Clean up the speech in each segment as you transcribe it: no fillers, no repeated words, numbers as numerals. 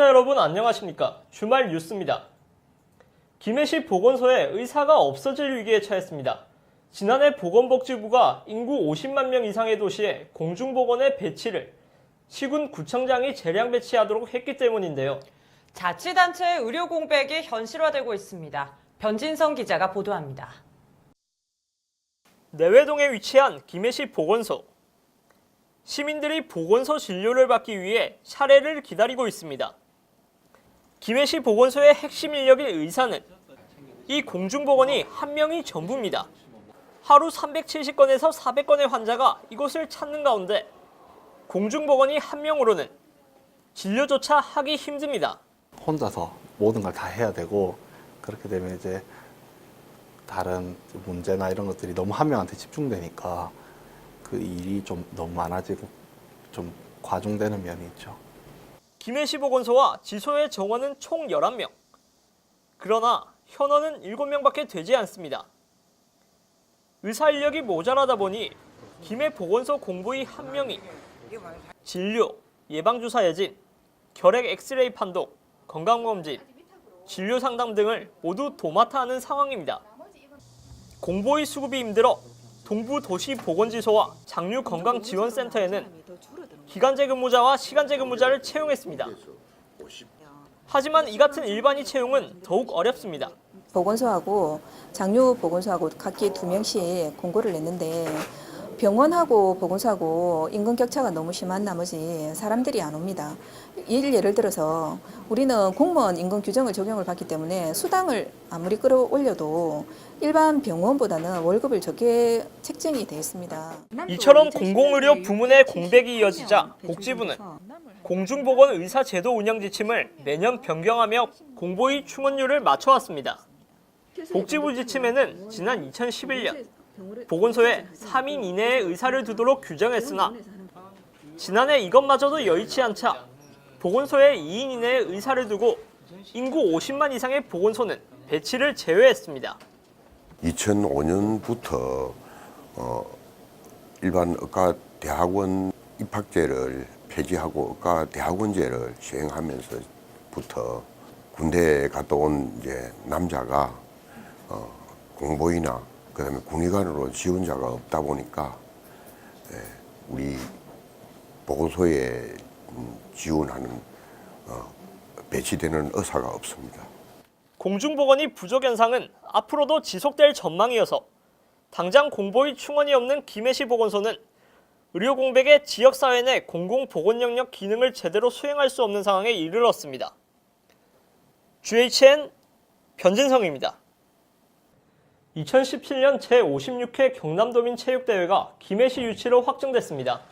시청자 여러분 안녕하십니까? 주말 뉴스입니다. 김해시 보건소에 의사가 없어질 위기에 처했습니다. 지난해 보건복지부가 인구 50만 명 이상의 도시에 공중보건의 배치를 시군 구청장이 재량 배치하도록 했기 때문인데요. 자치단체의 의료 공백이 현실화되고 있습니다. 변진성 기자가 보도합니다. 내외동에 위치한 김해시 보건소. 시민들이 보건소 진료를 받기 위해 차례를 기다리고 있습니다. 김해시 보건소의 핵심 인력인 의사는 이 공중보건이 한 명이 전부입니다. 하루 370건에서 400건의 환자가 이곳을 찾는 가운데 공중보건이 한 명으로는 진료조차 하기 힘듭니다. 혼자서 모든 걸 다 해야 되고, 그렇게 되면 이제 다른 문제나 이런 것들이 너무 한 명한테 집중되니까 그 일이 좀 너무 많아지고 좀 과중되는 면이 있죠. 김해시 보건소와 지소의 정원은 총 11명. 그러나 현원은 7명밖에 되지 않습니다. 의사 인력이 모자라다 보니 김해 보건소 공부의 한 명이 진료, 예방주사 예진, 결핵 엑스레이 판독, 건강검진, 진료 상담 등을 모두 도맡아 하는 상황입니다. 공보의 수급이 힘들어 동부도시보건지소와 장류건강지원센터에는 기간제 근무자와 시간제 근무자를 채용했습니다. 하지만 이 같은 일반의 채용은 더욱 어렵습니다. 보건소하고 장류보건소하고 각기 2명씩 공고를 냈는데 병원하고 보건소하고 임금 격차가 너무 심한 나머지 사람들이 안 옵니다. 예를 들어서 우리는 공무원 임금 규정을 적용을 받기 때문에 수당을 아무리 끌어올려도 일반 병원보다는 월급을 적게 책정이 되어 있습니다. 이처럼 공공의료 부문의 공백이 이어지자 복지부는 공중보건 의사 제도 운영 지침을 매년 변경하며 공보의 충원률을 맞춰왔습니다. 복지부 지침에는 지난 2011년 보건소에 3인 이내의 의사를 두도록 규정했으나 지난해 이것마저도 여의치 않자 보건소에 2인 이내의 의사를 두고 인구 50만 이상의 보건소는 배치를 제외했습니다. 2005년부터 일반 의과 대학원 입학제를 폐지하고 의과 대학원제를 시행하면서부터 군대에 갔다 온 이제 남자가 공보이나 그다음에 군의관으로 지원자가 없다 보니까 우리 보건소에 지원하는 배치되는 의사가 없습니다. 공중보건이 부족 현상은 앞으로도 지속될 전망이어서 당장 공보의 충원이 없는 김해시 보건소는 의료 공백의 지역사회 내 공공보건 영역 기능을 제대로 수행할 수 없는 상황에 이르렀습니다. GHN 변진성입니다. 2017년 제56회 경남도민 체육대회가 김해시 유치로 확정됐습니다.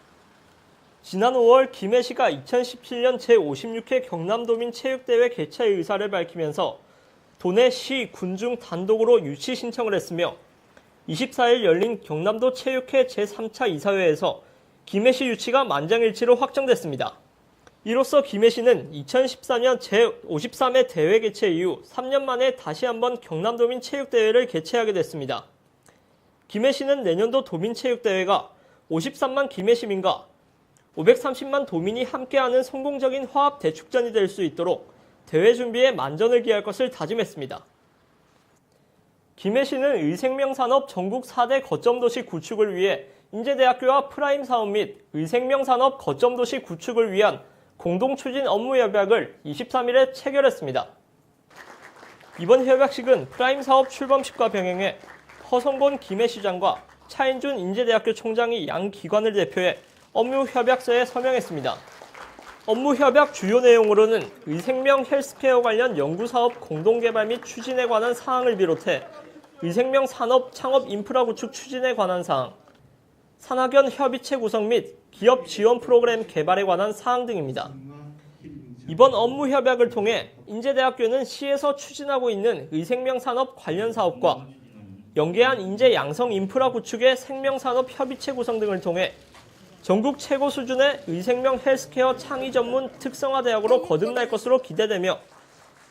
지난 5월 김해시가 2017년 제56회 경남도민 체육대회 개최 의사를 밝히면서 도내 시, 군 중 단독으로 유치 신청을 했으며 24일 열린 경남도 체육회 제3차 이사회에서 김해시 유치가 만장일치로 확정됐습니다. 이로써 김해시는 2014년 제53회 대회 개최 이후 3년 만에 다시 한번 경남도민 체육대회를 개최하게 됐습니다. 김해시는 내년도 도민체육대회가 53만 김해시민과 530만 도민이 함께하는 성공적인 화합 대축전이 될 수 있도록 대회 준비에 만전을 기할 것을 다짐했습니다. 김해시는 의생명산업 전국 4대 거점도시 구축을 위해 인제대학교와 프라임 사업 및 의생명산업 거점도시 구축을 위한 공동추진 업무협약을 23일에 체결했습니다. 이번 협약식은 프라임 사업 출범식과 병행해 허성곤 김해시장과 차인준 인제대학교 총장이 양 기관을 대표해 업무협약서에 서명했습니다. 업무협약 주요 내용으로는 의생명 헬스케어 관련 연구사업 공동개발 및 추진에 관한 사항을 비롯해 의생명 산업 창업 인프라 구축 추진에 관한 사항, 산학연 협의체 구성 및 기업 지원 프로그램 개발에 관한 사항 등입니다. 이번 업무협약을 통해 인제대학교는 시에서 추진하고 있는 의생명 산업 관련 사업과 연계한 인재 양성 인프라 구축의 생명산업 협의체 구성 등을 통해 전국 최고 수준의 의생명 헬스케어 창의 전문 특성화 대학으로 거듭날 것으로 기대되며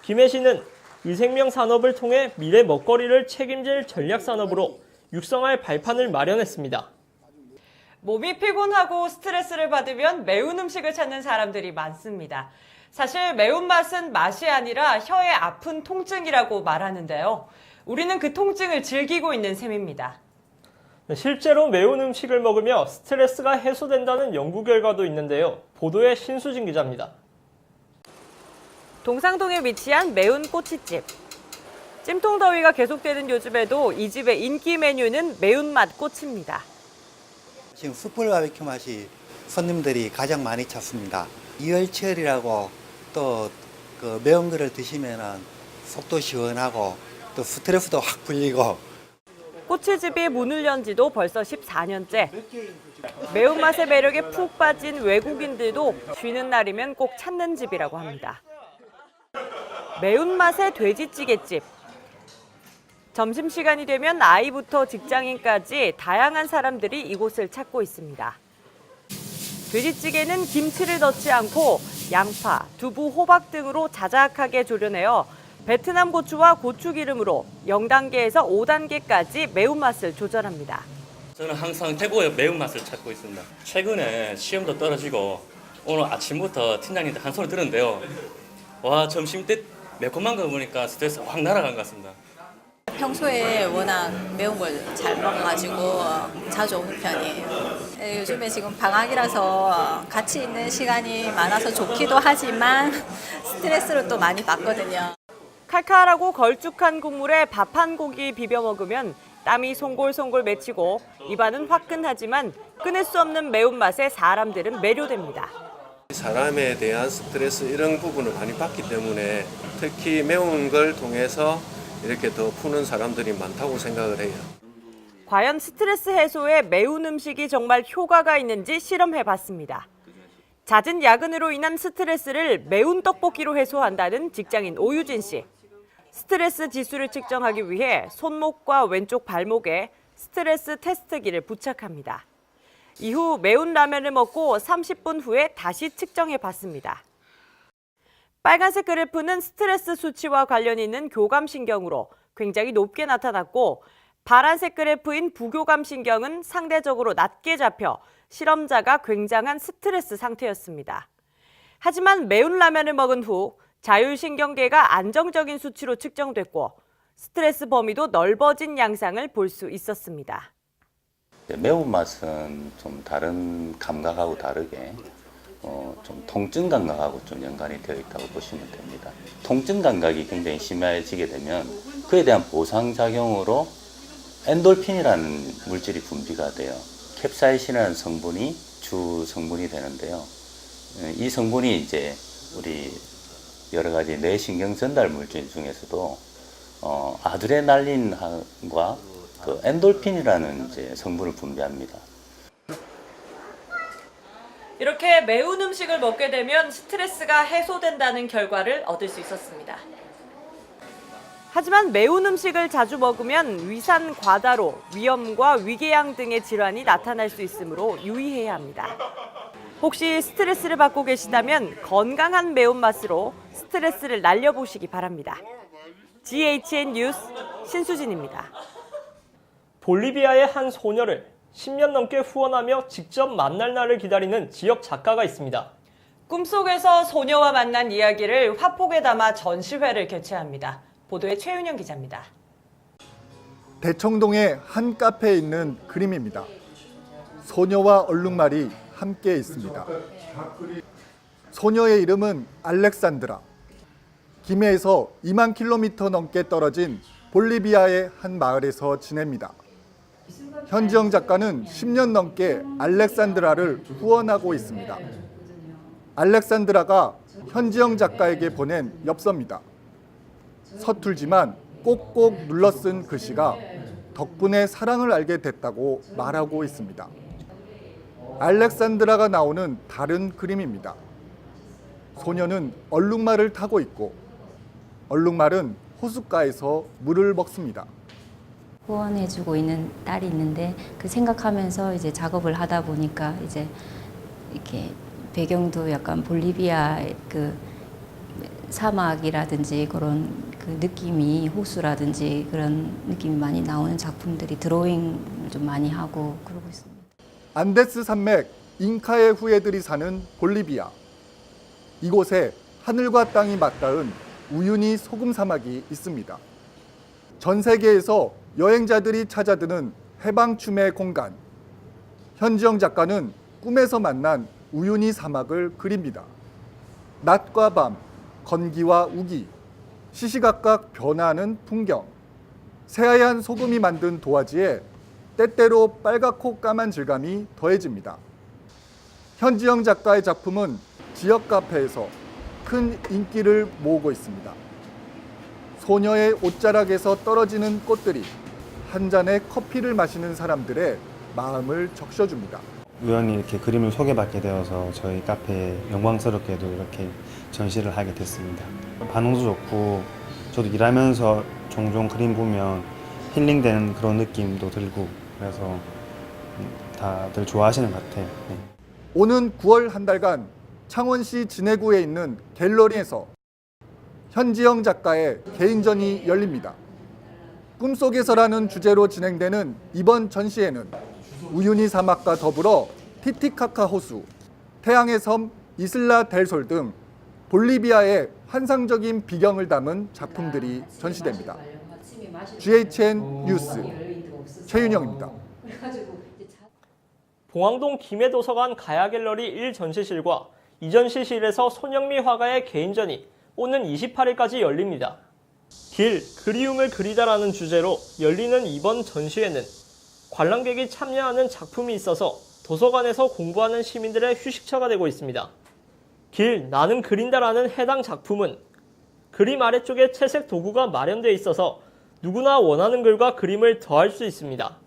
김해시는 의생명 산업을 통해 미래 먹거리를 책임질 전략 산업으로 육성할 발판을 마련했습니다. 몸이 피곤하고 스트레스를 받으면 매운 음식을 찾는 사람들이 많습니다. 사실 매운맛은 맛이 아니라 혀의 아픈 통증이라고 말하는데요. 우리는 그 통증을 즐기고 있는 셈입니다. 실제로 매운 음식을 먹으며 스트레스가 해소된다는 연구 결과도 있는데요. 보도에 신수진 기자입니다. 동상동에 위치한 매운 꼬치집. 찜통더위가 계속되는 요즘에도 이 집의 인기 메뉴는 매운맛 꼬치입니다. 지금 숯불 바베큐 맛이 손님들이 가장 많이 찾습니다. 이열치열이라고 또 그 매운 거를 드시면은 속도 시원하고 또 스트레스도 확 풀리고. 꼬치집이 문을 연 지도 벌써 14년째. 매운맛의 매력에 푹 빠진 외국인들도 쉬는 날이면 꼭 찾는 집이라고 합니다. 매운맛의 돼지찌개집. 점심시간이 되면 아이부터 직장인까지 다양한 사람들이 이곳을 찾고 있습니다. 돼지찌개는 김치를 넣지 않고 양파, 두부, 호박 등으로 자작하게 졸여내어 베트남 고추와 고추기름으로 0단계에서 5단계까지 매운맛을 조절합니다. 저는 항상 최고의 매운맛을 찾고 있습니다. 최근에 시험도 떨어지고 오늘 아침부터 팀장님한테 한 소리 들었는데요. 와, 점심 때 매콤한 거 보니까 스트레스 확 날아간 것 같습니다. 평소에 워낙 매운 걸 잘 먹어가지고 자주 오는 편이에요. 요즘에 지금 방학이라서 같이 있는 시간이 많아서 좋기도 하지만 스트레스를 또 많이 받거든요. 칼칼하고 걸쭉한 국물에 밥 한 고기 비벼 먹으면 땀이 송골송골 맺히고 입안은 화끈하지만 끊을 수 없는 매운맛에 사람들은 매료됩니다. 사람에 대한 스트레스 이런 부분을 많이 받기 때문에 특히 매운 걸 통해서 이렇게 더 푸는 사람들이 많다고 생각을 해요. 과연 스트레스 해소에 매운 음식이 정말 효과가 있는지 실험해봤습니다. 잦은 야근으로 인한 스트레스를 매운 떡볶이로 해소한다는 직장인 오유진 씨. 스트레스 지수를 측정하기 위해 손목과 왼쪽 발목에 스트레스 테스트기를 부착합니다. 이후 매운 라면을 먹고 30분 후에 다시 측정해봤습니다. 빨간색 그래프는 스트레스 수치와 관련 있는 교감신경으로 굉장히 높게 나타났고 파란색 그래프인 부교감신경은 상대적으로 낮게 잡혀 실험자가 굉장한 스트레스 상태였습니다. 하지만 매운 라면을 먹은 후 자율신경계가 안정적인 수치로 측정됐고 스트레스 범위도 넓어진 양상을 볼 수 있었습니다. 매운맛은 좀 다른 감각하고 다르게 좀 통증 감각하고 좀 연관이 되어 있다고 보시면 됩니다. 통증 감각이 굉장히 심해지게 되면 그에 대한 보상작용으로 엔돌핀이라는 물질이 분비가 돼요. 캡사이신이라는 성분이 주 성분이 되는데요. 이 성분이 이제 우리 여러 가지 뇌신경 전달 물질 중에서도 아드레날린과 그 엔돌핀이라는 이제 성분을 분비합니다. 이렇게 매운 음식을 먹게 되면 스트레스가 해소된다는 결과를 얻을 수 있었습니다. 하지만 매운 음식을 자주 먹으면 위산 과다로 위염과 위궤양 등의 질환이 나타날 수 있으므로 유의해야 합니다. 혹시 스트레스를 받고 계시다면 건강한 매운맛으로 스트레스를 날려보시기 바랍니다. GHN 뉴스 신수진입니다. 볼리비아의 한 소녀를 10년 넘게 후원하며 직접 만날 날을 기다리는 지역 작가가 있습니다. 꿈속에서 소녀와 만난 이야기를 화폭에 담아 전시회를 개최합니다. 보도에 최윤영 기자입니다. 대청동의 한 카페에 있는 그림입니다. 소녀와 얼룩말이 함께 있습니다. 소녀의 이름은 알렉산드라. 김해에서 2만 킬로미터 넘게 떨어진 볼리비아의 한 마을에서 지냅니다. 현지영 작가는 10년 넘게 알렉산드라를 후원하고 있습니다. 알렉산드라가 현지영 작가에게 보낸 엽서입니다. 서툴지만 꼭꼭 눌러 쓴 글씨가 덕분에 사랑을 알게 됐다고 말하고 있습니다. 알렉산드라가 나오는 다른 그림입니다. 소녀는 얼룩말을 타고 있고 얼룩말은 호숫가에서 물을 먹습니다. 후원해주고 있는 딸이 있는데 그 생각하면서 이제 작업을 하다 보니까 이제 이렇게 배경도 약간 볼리비아 그 사막이라든지 그런 그 느낌이 호수라든지 그런 느낌이 많이 나오는 작품들이 드로잉을 좀 많이 하고 그러고 있습니다. 안데스 산맥 잉카의 후예들이 사는 볼리비아. 이곳에 하늘과 땅이 맞닿은 우유니 소금 사막이 있습니다. 전 세계에서 여행자들이 찾아드는 해방춤의 공간. 현지영 작가는 꿈에서 만난 우유니 사막을 그립니다. 낮과 밤, 건기와 우기, 시시각각 변화하는 풍경. 새하얀 소금이 만든 도화지에 때때로 빨갛고 까만 질감이 더해집니다. 현지영 작가의 작품은 지역 카페에서 큰 인기를 모으고 있습니다. 소녀의 옷자락에서 떨어지는 꽃들이 한 잔의 커피를 마시는 사람들의 마음을 적셔줍니다. 우연히 이렇게 그림을 소개받게 되어서 저희 카페에 영광스럽게도 이렇게 전시를 하게 됐습니다. 반응도 좋고 저도 일하면서 종종 그림 보면 힐링되는 그런 느낌도 들고 그래서 다들 좋아하시는 것 같아요. 네. 오는 9월 한 달간 창원시 진해구에 있는 갤러리에서 현지영 작가의 개인전이 열립니다. 꿈속에서라는 주제로 진행되는 이번 전시회는 우유니 사막과 더불어 티티카카 호수, 태양의 섬 이슬라 델솔 등 볼리비아의 환상적인 비경을 담은 작품들이 전시됩니다. GHN 뉴스 최윤영입니다. 봉황동 김해도서관 가야갤러리 1전시실과 2전시실에서 손영미 화가의 개인전이 오는 28일까지 열립니다. 길, 그리움을 그리다라는 주제로 열리는 이번 전시회는 관람객이 참여하는 작품이 있어서 도서관에서 공부하는 시민들의 휴식처가 되고 있습니다. 길, 나는 그린다라는 해당 작품은 그림 아래쪽에 채색 도구가 마련되어 있어서 누구나 원하는 글과 그림을 더할 수 있습니다.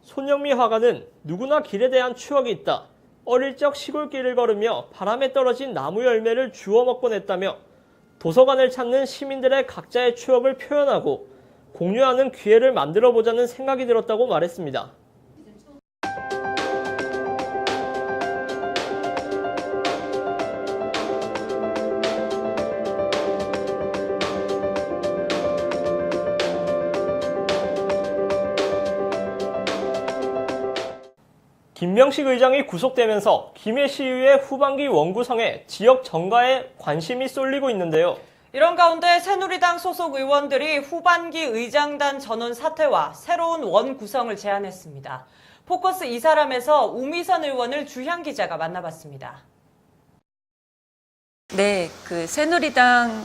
손영미 화가는 누구나 길에 대한 추억이 있다. 어릴 적 시골길을 걸으며 바람에 떨어진 나무 열매를 주워 먹곤 했다며 도서관을 찾는 시민들의 각자의 추억을 표현하고 공유하는 기회를 만들어보자는 생각이 들었다고 말했습니다. 김명식 의장이 구속되면서 김해시의회 후반기 원구성에 지역 정가에 관심이 쏠리고 있는데요. 이런 가운데 새누리당 소속 의원들이 후반기 의장단 전원 사퇴와 새로운 원 구성을 제안했습니다. 포커스 이 사람에서 우미선 의원을 주향 기자가 만나봤습니다. 네, 새누리당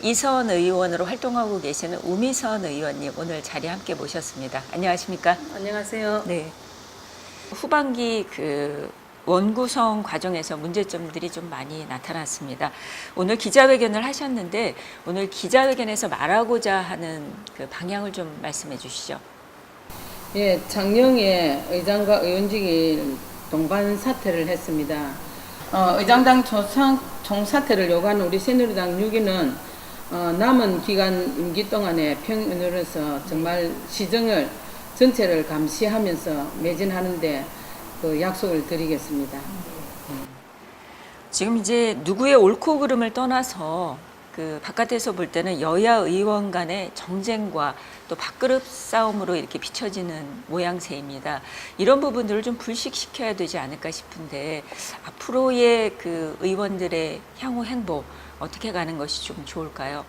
이선 의원으로 활동하고 계시는 우미선 의원님 오늘 자리에 함께 모셨습니다. 안녕하십니까? 안녕하세요. 네. 후반기 원구성 과정에서 문제점들이 좀 많이 나타났습니다. 오늘 기자회견을 하셨는데 오늘 기자회견에서 말하고자 하는 방향을 좀 말씀해 주시죠. 예, 장영애 의장과 의원직이 동반 사퇴를 했습니다. 의장당 총사퇴를 요구하는 우리 새누리당 6위는 남은 기간 임기 동안에 평균으로서 정말 시정을 전체를 감시하면서 매진하는데 약속을 드리겠습니다. 지금 이제 누구의 옳고 그름을 떠나서 바깥에서 볼 때는 여야 의원 간의 정쟁과 또 밥그릇 싸움으로 이렇게 비춰지는 모양새입니다. 이런 부분들을 좀 불식시켜야 되지 않을까 싶은데 앞으로의 의원들의 향후 행보 어떻게 가는 것이 좀 좋을까요?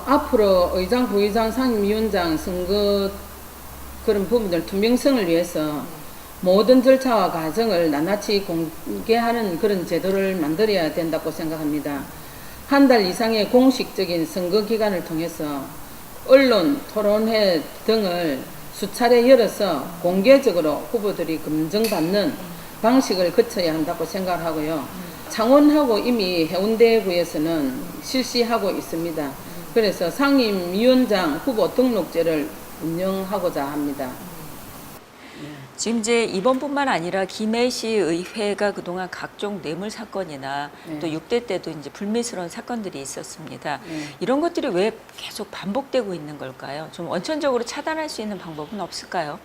앞으로 의장, 부의장, 상임위원장 선거 그런 부분들 투명성을 위해서 모든 절차와 과정을 낱낱이 공개하는 그런 제도를 만들어야 된다고 생각합니다. 한 달 이상의 공식적인 선거 기간을 통해서 언론, 토론회 등을 수차례 열어서 공개적으로 후보들이 검증받는 방식을 거쳐야 한다고 생각하고요. 창원하고 이미 해운대구에서는 실시하고 있습니다. 그래서 상임위원장 후보 등록제를 운영하고자 합니다. 지금 이제 이번뿐만 아니라 김해시의회가 그동안 각종 뇌물 사건이나 또 6대 때도 이제 불미스러운 사건들이 있었습니다. 이런 것들이 왜 계속 반복되고 있는 걸까요? 좀 원천적으로 차단할 수 있는 방법은 없을까요?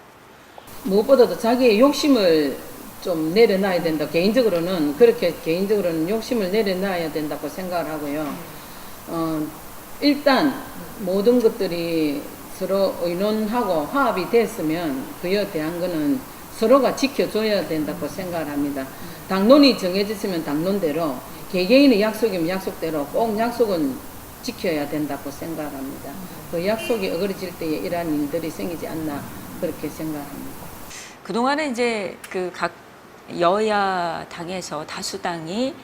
무엇보다도 자기의 욕심을 좀 내려놔야 된다. 개인적으로는 욕심을 내려놔야 된다고 생각을 하고요. 일단 모든 것들이 서로 의논하고 화합이 됐으면 그에 대한 거는 서로가 지켜줘야 된다고 생각을 합니다. 당론이 정해졌으면 당론대로 개개인의 약속이면 약속대로 꼭 약속은 지켜야 된다고 생각합니다. 그 약속이 어그러질 때에 이러한 일들이 생기지 않나 그렇게 생각합니다. 그동안은 이제 그 각 여야 당에서 다수당이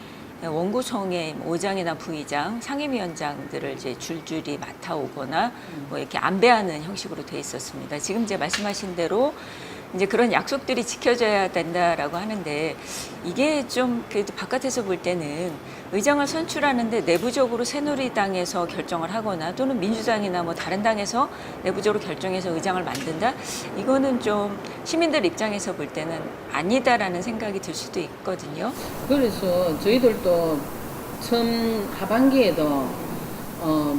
원구성의 의장이나 부의장, 상임위원장들을 이제 줄줄이 맡아오거나 뭐 이렇게 안배하는 형식으로 돼 있었습니다. 지금 이제 말씀하신 대로 이제 그런 약속들이 지켜져야 된다라고 하는데 이게 좀 그래도 바깥에서 볼 때는 의장을 선출하는데 내부적으로 새누리당에서 결정을 하거나 또는 민주당이나 뭐 다른 당에서 내부적으로 결정해서 의장을 만든다? 이거는 좀 시민들 입장에서 볼 때는 아니다라는 생각이 들 수도 있거든요. 그래서 저희들도 처음 하반기에도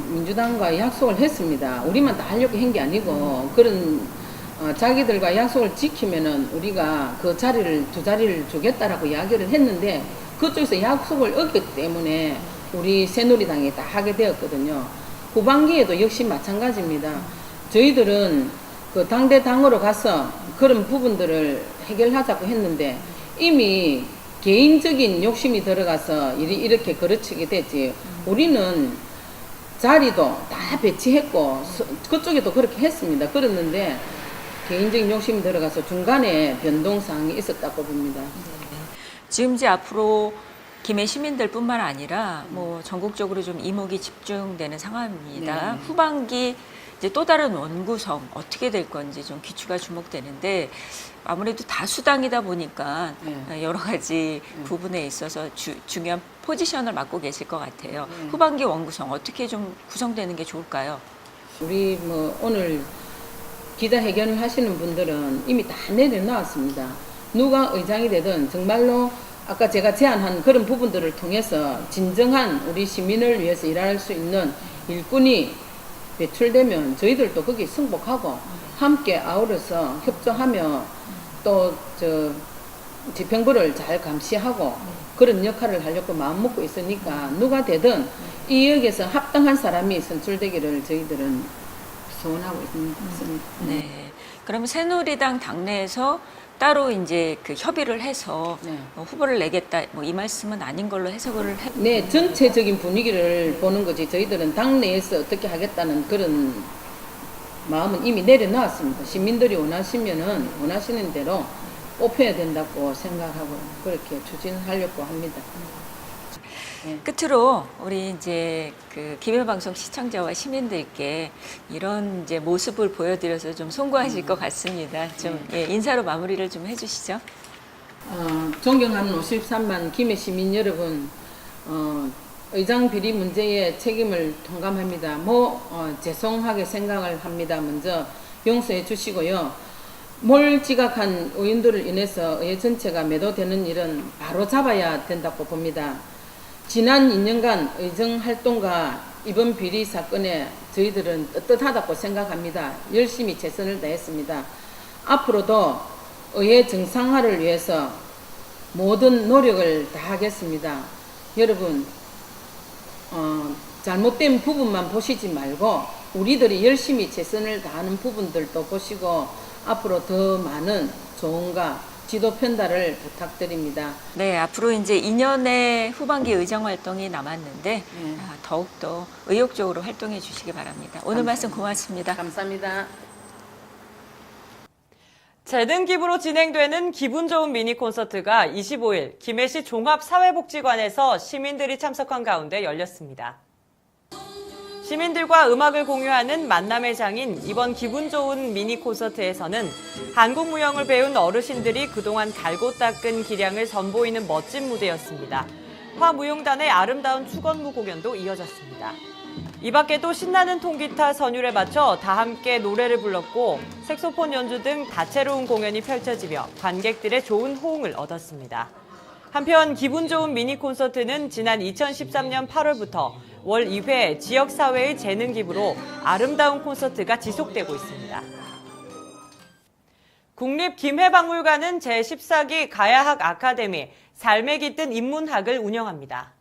민주당과 약속을 했습니다. 우리만 다 하려고 한 게 아니고 그런 자기들과 약속을 지키면은 우리가 그 자리를 두 자리를 주겠다라고 이야기를 했는데 그쪽에서 약속을 어겼기 때문에 우리 새누리당이 다 하게 되었거든요. 후반기에도 역시 마찬가지입니다. 저희들은 그 당대당으로 가서 그런 부분들을 해결하자고 했는데 이미 개인적인 욕심이 들어가서 이렇게 거르치게 됐지. 우리는 자리도 다 배치했고 그쪽에도 그렇게 했습니다. 그랬는데 개인적인 욕심이 들어가서 중간에 변동사항이 있었다고 봅니다. 지금 이제 앞으로 김해 시민들뿐만 아니라 뭐 전국적으로 좀 이목이 집중되는 상황입니다. 네. 후반기 이제 또 다른 원구성 어떻게 될 건지 좀 귀추가 주목되는데 아무래도 다수당이다 보니까 여러 가지 부분에 있어서 중요한 포지션을 맡고 계실 것 같아요. 후반기 원구성 어떻게 좀 구성되는 게 좋을까요? 우리 뭐 오늘 기자회견을 하시는 분들은 이미 다 내려놨습니다. 누가 의장이 되든 정말로 아까 제가 제안한 그런 부분들을 통해서 진정한 우리 시민을 위해서 일할 수 있는 일꾼이 배출되면 저희들도 거기에 승복하고 함께 아우러서 협조하며 또 지평부를 잘 감시하고 그런 역할을 하려고 마음먹고 있으니까 누가 되든 이 역에서 합당한 사람이 선출되기를 저희들은 소원하고 있습니다. 네. 그러면 새누리당 당내에서 따로 이제 그 협의를 해서 후보를 내겠다 뭐 이 말씀은 아닌 걸로 해석을 해. 네, 전체적인 분위기를 보는 거지 저희들은 당내에서 어떻게 하겠다는 그런 마음은 이미 내려놨습니다. 시민들이 원하시는 대로 뽑혀야 된다고 생각하고 그렇게 추진하려고 합니다. 끝으로 우리 이제 그 김해방송 시청자와 시민들께 이런 이제 모습을 보여드려서 좀 송구하실 것 같습니다. 좀 인사로 마무리를 좀 해주시죠. 존경하는 53만 김해 시민 여러분, 의장 비리 문제의 책임을 통감합니다. 죄송하게 생각을 합니다. 먼저 용서해 주시고요. 몰지각한 의원들을 인해서 의회 전체가 매도되는 일은 바로 잡아야 된다고 봅니다. 지난 2년간 의정 활동과 이번 비리 사건에 저희들은 떳떳하다고 생각합니다. 열심히 최선을 다했습니다. 앞으로도 의회 정상화를 위해서 모든 노력을 다하겠습니다. 여러분, 잘못된 부분만 보시지 말고 우리들이 열심히 최선을 다하는 부분들도 보시고 앞으로 더 많은 조언과 지도 편달을 부탁드립니다. 네, 앞으로 이제 2년의 후반기 의정 활동이 남았는데 더욱더 의욕적으로 활동해 주시기 바랍니다. 오늘 말씀 고맙습니다. 감사합니다. 재능 기부로 진행되는 기분 좋은 미니 콘서트가 25일 김해시 종합사회복지관에서 시민들이 참석한 가운데 열렸습니다. 시민들과 음악을 공유하는 만남의 장인 이번 기분 좋은 미니 콘서트에서는 한국 무용을 배운 어르신들이 그동안 갈고 닦은 기량을 선보이는 멋진 무대였습니다. 화무용단의 아름다운 축원무 공연도 이어졌습니다. 이 밖에도 신나는 통기타 선율에 맞춰 다 함께 노래를 불렀고 색소폰 연주 등 다채로운 공연이 펼쳐지며 관객들의 좋은 호응을 얻었습니다. 한편 기분 좋은 미니 콘서트는 지난 2013년 8월부터 월 2회 지역사회의 재능 기부로 아름다운 콘서트가 지속되고 있습니다. 국립김해박물관은 제14기 가야학 아카데미 삶에 깃든 인문학을 운영합니다.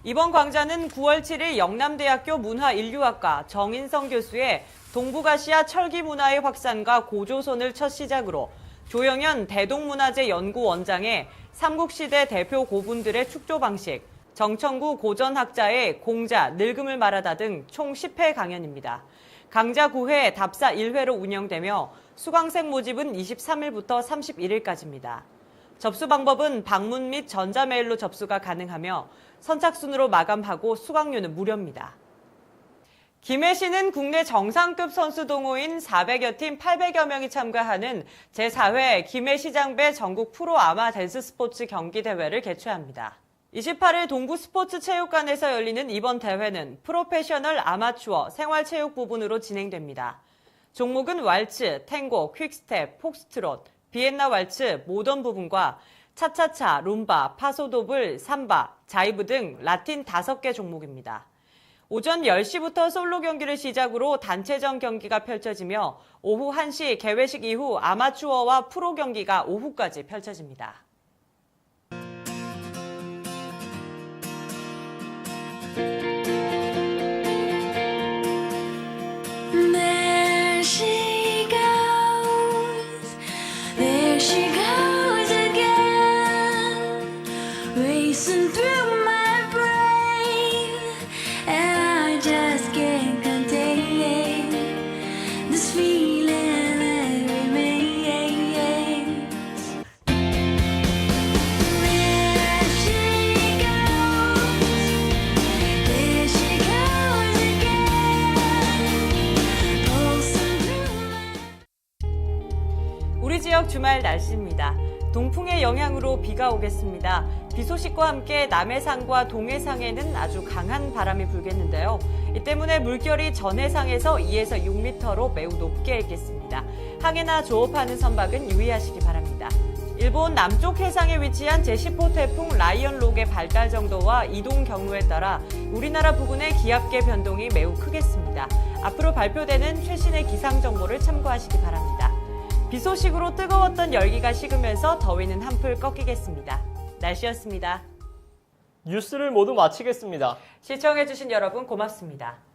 이번 강좌는 9월 7일 영남대학교 문화인류학과 정인성 교수의 동북아시아 철기 문화의 확산과 고조선을 첫 시작으로 조영현 대동문화재 연구원장의 삼국시대 대표 고분들의 축조 방식, 정청구 고전학자의 공자, 늙음을 말하다 등 총 10회 강연입니다. 강좌 9회, 답사 1회로 운영되며 수강생 모집은 23일부터 31일까지입니다. 접수 방법은 방문 및 전자메일로 접수가 가능하며 선착순으로 마감하고 수강료는 무료입니다. 김해시는 국내 정상급 선수 동호인 400여 팀 800여 명이 참가하는 제4회 김해시장배 전국 프로 아마 댄스 스포츠 경기 대회를 개최합니다. 28일 동구 스포츠체육관에서 열리는 이번 대회는 프로페셔널 아마추어 생활체육 부분으로 진행됩니다. 종목은 왈츠, 탱고, 퀵스텝, 폭스트롯, 비엔나 왈츠, 모던 부분과 차차차, 룸바, 파소도블, 삼바, 자이브 등 라틴 5개 종목입니다. 오전 10시부터 솔로 경기를 시작으로 단체전 경기가 펼쳐지며 오후 1시 개회식 이후 아마추어와 프로 경기가 오후까지 펼쳐집니다. There she goes, there she goes again, racing through my brain, and I just can't contain this feeling that remains. There she goes, there she goes again, pulsing through my. 우리 지역 주말 날씨입니다. 동풍의 영향으로 비가 오겠습니다. 비 소식과 함께 남해상과 동해상에는 아주 강한 바람이 불겠는데요. 이 때문에 물결이 전해상에서 2에서 6m로 매우 높게 일겠습니다. 항해나 조업하는 선박은 유의하시기 바랍니다. 일본 남쪽 해상에 위치한 제10호 태풍 라이언록의 발달 정도와 이동 경로에 따라 우리나라 부근의 기압계 변동이 매우 크겠습니다. 앞으로 발표되는 최신의 기상 정보를 참고하시기 바랍니다. 비 소식으로 뜨거웠던 열기가 식으면서 더위는 한풀 꺾이겠습니다. 날씨였습니다. 뉴스를 모두 마치겠습니다. 시청해주신 여러분 고맙습니다.